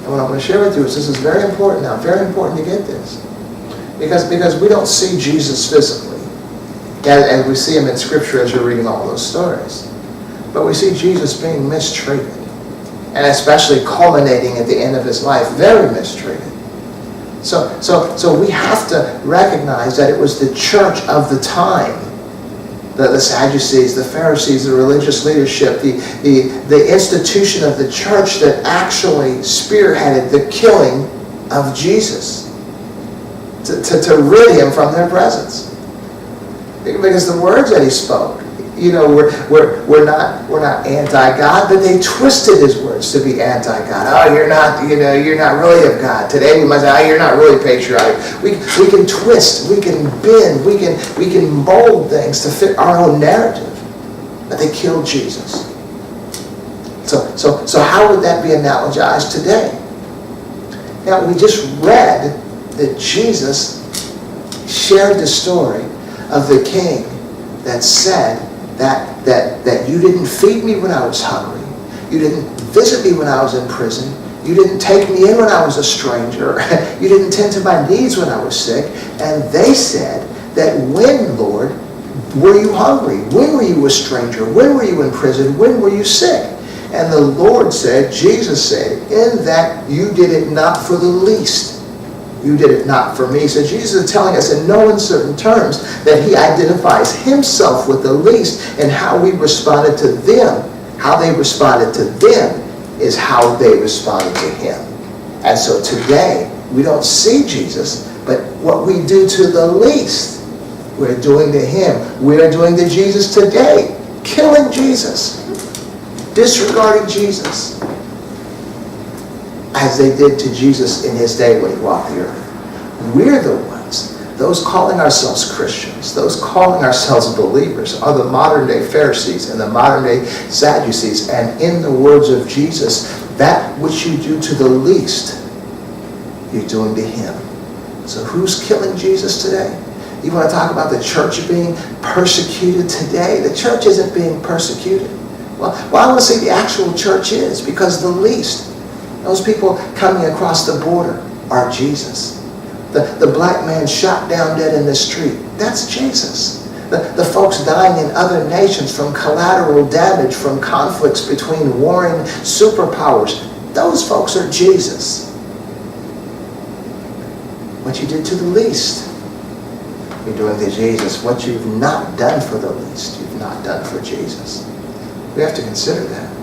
And what I'm going to share with you is this is very important now, very important to get this. Because we don't see Jesus physically, as we see him in Scripture as you're reading all those stories. But we see Jesus being mistreated, and especially culminating at the end of his life, very mistreated. So we have to recognize that it was the church of the time, the Sadducees, the Pharisees, the religious leadership, the institution of the church that actually spearheaded the killing of Jesus, to rid him from their presence. Because the words that he spoke, we're not anti-God, but they twisted his words to be anti-God. Oh, you're not really of God. Today we might say, oh, you're not really patriotic. We can twist, we can bend, we can mold things to fit our own narrative. But they killed Jesus. So how would that be analogized today? Now, we just read that Jesus shared the story of the king that said that you didn't feed me when I was hungry, you didn't visit me when I was in prison, you didn't take me in when I was a stranger, you didn't tend to my needs when I was sick. And they said that when, Lord, were you hungry? When were you a stranger? When were you in prison? When were you sick? And the Lord said, Jesus said, in that you did it not for the least. You did it not for me. So Jesus is telling us in no uncertain terms that he identifies himself with the least, and how we responded to them, how they responded to them is how they responded to him. And so today, we don't see Jesus, but what we do to the least, we're doing to him. We're doing to Jesus today. Killing Jesus. Disregarding Jesus. As they did to Jesus in his day when he walked the earth. We're the ones, those calling ourselves Christians, those calling ourselves believers, are the modern day Pharisees and the modern day Sadducees. And in the words of Jesus, that which you do to the least, you're doing to him. So who's killing Jesus today? You want to talk about the church being persecuted today? The church isn't being persecuted. Well, I want to say the actual church is, because the least, those people coming across the border, are Jesus. The black man shot down dead in the street, that's Jesus. The folks dying in other nations from collateral damage from conflicts between warring superpowers, those folks are Jesus. What you did to the least, you're doing to Jesus. What you've not done for the least, you've not done for Jesus. We have to consider that.